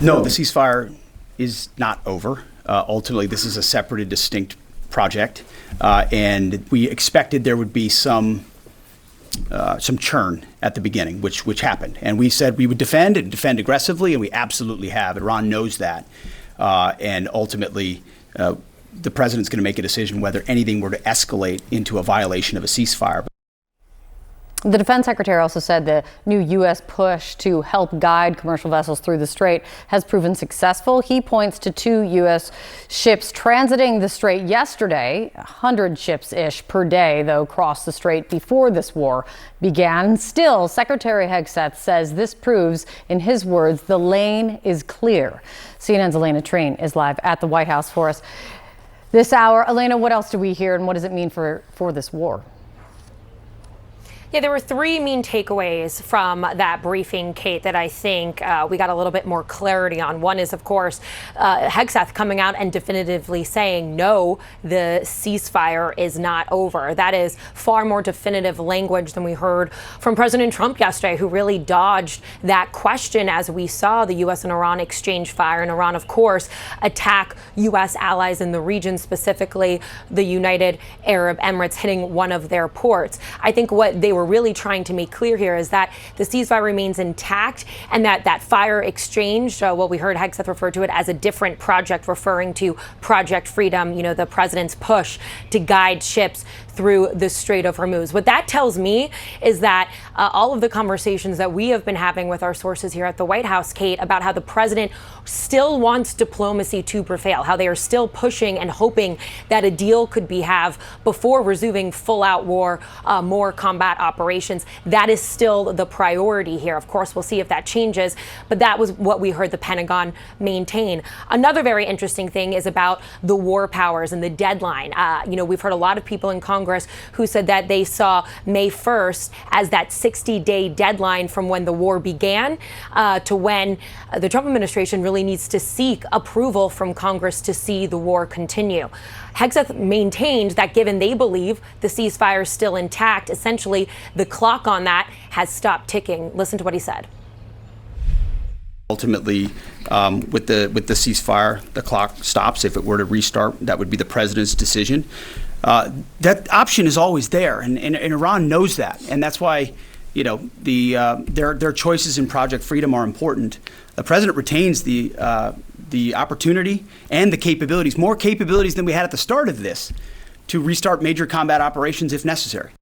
No, the ceasefire is not over. Ultimately, this is a separate and distinct project, and we expected there would be some churn at the beginning, which happened. And we said we would defend and defend aggressively, and we absolutely have. Iran knows that. And ultimately, the president's going to make a decision whether anything were to escalate into a violation of a ceasefire. The Defense Secretary also said the new U.S. push to help guide commercial vessels through the strait has proven successful. He points to 2 U.S. ships transiting the strait yesterday. 100 ships-ish per day, though, crossed the strait before this war began. Still, Secretary Hegseth says this proves, in his words, the lane is clear. CNN's Alayna Treene is live at the White House for us this hour. Alayna, what else do we hear, and what does it mean for this war? Yeah, there were 3 main takeaways from that briefing, Kate, that I think we got a little bit more clarity on. One is, of course, Hegseth coming out and definitively saying, no, the ceasefire is not over. That is far more definitive language than we heard from President Trump yesterday, who really dodged that question as we saw the U.S. and Iran exchange fire. And Iran, of course, attack U.S. allies in the region, specifically the United Arab Emirates, hitting one of their ports. I think what they were really trying to make clear here is that the ceasefire remains intact, and that fire exchange, what we heard Hegseth refer to it as a different project, referring to Project Freedom, you know, the president's push to guide ships through the Strait of Hormuz. What that tells me is that all of the conversations that we have been having with our sources here at the White House, Kate, about how the president still wants diplomacy to prevail, how they are still pushing and hoping that a deal could be had before resuming full-out war, more combat operations. That is still the priority here. Of course, we'll see if that changes, but that was what we heard the Pentagon maintain. Another very interesting thing is about the war powers and the deadline. We've heard a lot of people in Congress who said that they saw May 1st as that 60-day deadline from when the war began to when the Trump administration really needs to seek approval from Congress to see the war continue. Hegseth maintained that given they believe the ceasefire is still intact, essentially the clock on that has stopped ticking. Listen to what he said. Ultimately, with the ceasefire, the clock stops. If it were to restart, that would be the president's decision. That option is always there, and Iran knows that, and that's why their choices in Project Freedom are important. The president retains the opportunity and the capabilities, more capabilities than we had at the start of this, to restart major combat operations if necessary.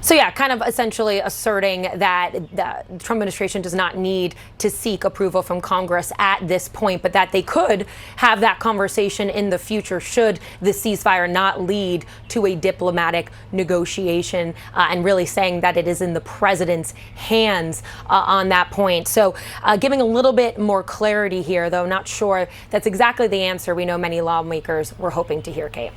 So yeah, kind of essentially asserting that the Trump administration does not need to seek approval from Congress at this point, but that they could have that conversation in the future should the ceasefire not lead to a diplomatic negotiation, and really saying that it is in the president's hands on that point. So giving a little bit more clarity here, though not sure that's exactly the answer we know many lawmakers were hoping to hear, Kate.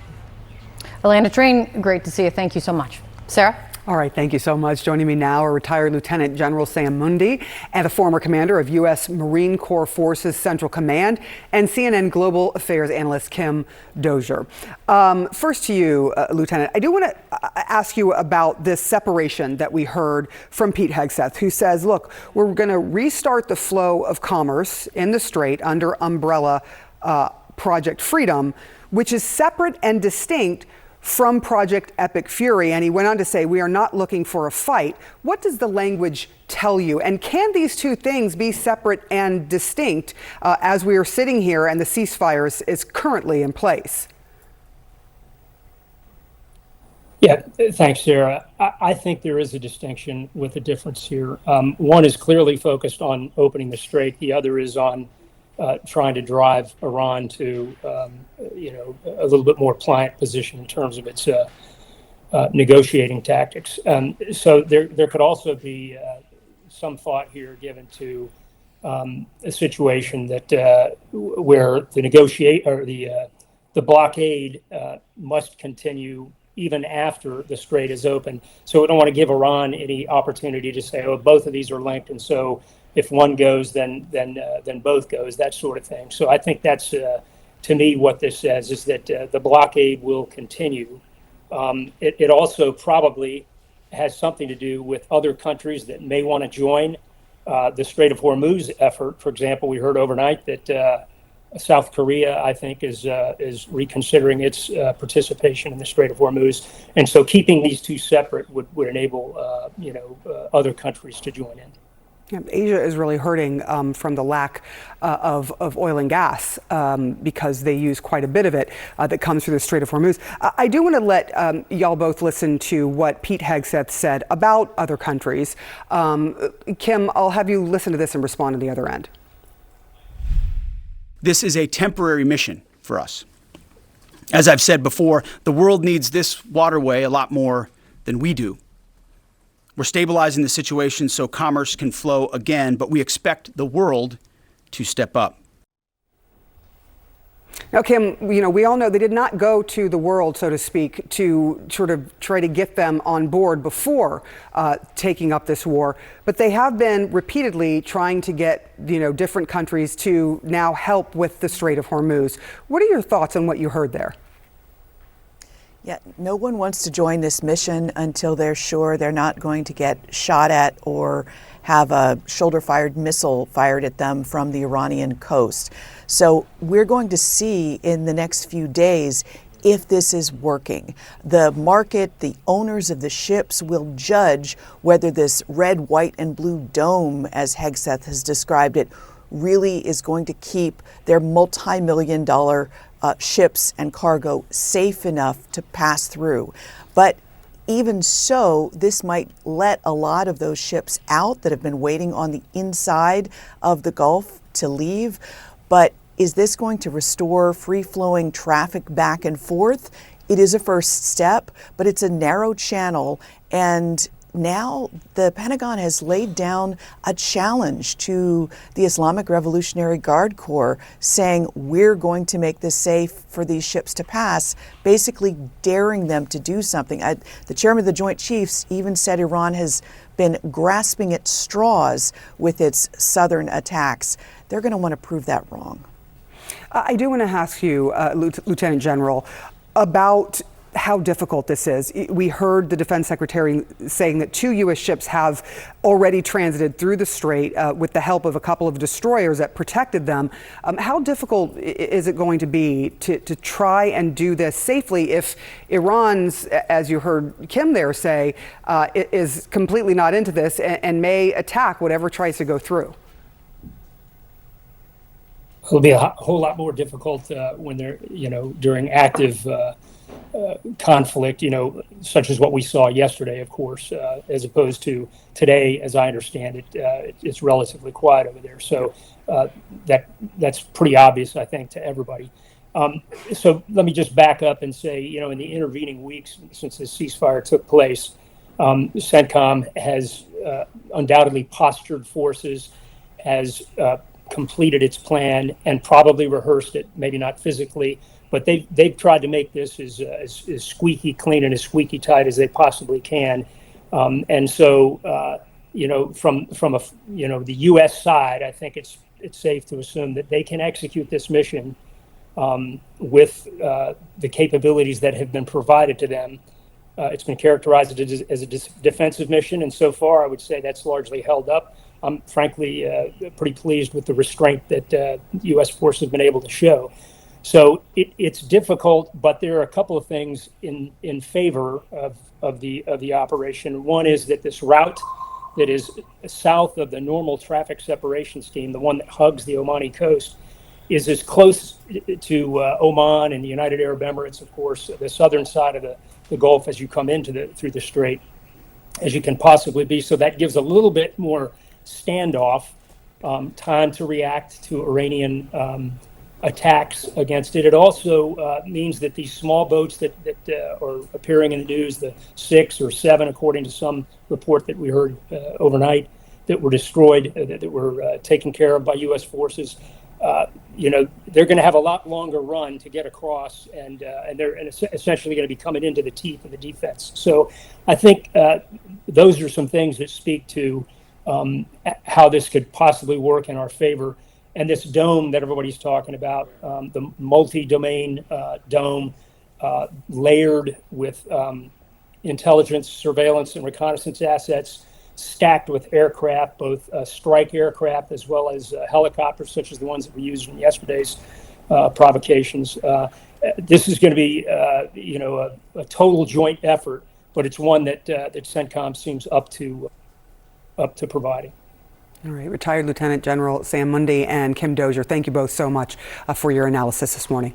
Alayna Treene, great to see you. Thank you so much. Sarah? All right, thank you so much. Joining me now are retired Lieutenant General Sam Mundy and the former commander of U.S. Marine Corps Forces Central Command, and CNN Global Affairs analyst Kim Dozier. First to you, Lieutenant, I do want to ask you about this separation that we heard from Pete Hegseth, who says, look, we're going to restart the flow of commerce in the Strait under umbrella Project Freedom, which is separate and distinct from Project Epic Fury. And he went on to say, we are not looking for a fight. What does the language tell you? And can these two things be separate and distinct as we are sitting here and the ceasefire is currently in place? Yeah, thanks, Sarah. I think there is a distinction with a difference here. One is clearly focused on opening the strait. The other is on trying to drive Iran to, a little bit more pliant position in terms of its negotiating tactics. So there could also be some thought here given to a situation that where the blockade must continue even after the strait is open. So we don't want to give Iran any opportunity to say, oh, both of these are linked, and so if one goes, then both goes, that sort of thing. So I think that's, to me, what this says is that the blockade will continue. It also probably has something to do with other countries that may want to join the Strait of Hormuz effort. For example, we heard overnight that South Korea, I think, is reconsidering its participation in the Strait of Hormuz, and so keeping these two separate would enable other countries to join in. Yeah, Asia is really hurting from the lack of oil and gas because they use quite a bit of it that comes through the Strait of Hormuz. I do want to let y'all both listen to what Pete Hegseth said about other countries. Kim, I'll have you listen to this and respond on the other end. This is a temporary mission for us. As I've said before, the world needs this waterway a lot more than we do. We're stabilizing the situation so commerce can flow again, but we expect the world to step up. Now, Kim, we all know they did not go to the world, so to speak, to sort of try to get them on board before taking up this war. But they have been repeatedly trying to get, different countries to now help with the Strait of Hormuz. What are your thoughts on what you heard there? Yeah, no one wants to join this mission until they're sure they're not going to get shot at or have a shoulder-fired missile fired at them from the Iranian coast. So we're going to see in the next few days if this is working. The market, the owners of the ships will judge whether this red, white, and blue dome, as Hegseth has described it, really is going to keep their multi-million-dollar ships and cargo safe enough to pass through. But even so, this might let a lot of those ships out that have been waiting on the inside of the Gulf to leave. But is this going to restore free-flowing traffic back and forth? It is a first step, but it's a narrow channel. And now the Pentagon has laid down a challenge to the Islamic Revolutionary Guard Corps, saying we're going to make this safe for these ships to pass, basically daring them to do something. The chairman of the Joint Chiefs even said Iran has been grasping at straws with its southern attacks. They're going to want to prove that wrong. I do want to ask you, Lieutenant General, about how difficult this is. We heard the Defense Secretary saying that 2 U.S. ships have already transited through the strait with the help of a couple of destroyers that protected them. How difficult is it going to be to try and do this safely if Iran's, as you heard Kim there say, is completely not into this and may attack whatever tries to go through? It'll be a whole lot more difficult when they're, during active conflict, such as what we saw yesterday, of course, as opposed to today. As I understand it, it's relatively quiet over there. So that's pretty obvious, I think, to everybody. So let me just back up and say, in the intervening weeks since the ceasefire took place, CENTCOM has undoubtedly postured forces, has completed its plan, and probably rehearsed it, maybe not physically, but they've tried to make this as squeaky clean and as squeaky tight as they possibly can. And so, from the U.S. side, I think it's safe to assume that they can execute this mission with the capabilities that have been provided to them. It's been characterized as a defensive mission, and so far, I would say that's largely held up. I'm frankly pretty pleased with the restraint that U.S. forces have been able to show. So it's difficult, but there are a couple of things in favor of the operation. One is that this route that is south of the normal traffic separation scheme, the one that hugs the Omani coast, is as close to Oman and the United Arab Emirates, of course, the southern side of the Gulf as you come through the strait, as you can possibly be. So that gives a little bit more standoff time to react to Iranian attacks against it. It also means that these small boats that are appearing in the news, the 6 or 7, according to some report that we heard overnight, that were destroyed, that were taken care of by U.S. forces, they're going to have a lot longer run to get across, and they're essentially going to be coming into the teeth of the defense. So I think those are some things that speak to how this could possibly work in our favor. And this dome that everybody's talking about, the multi-domain dome, layered with intelligence, surveillance, and reconnaissance assets, stacked with aircraft, both strike aircraft as well as helicopters, such as the ones that were used in yesterday's provocations. This is going to be, a total joint effort, but it's one that CENTCOM seems up to providing. All right, retired Lieutenant General Sam Mundy and Kim Dozier, thank you both so much for your analysis this morning.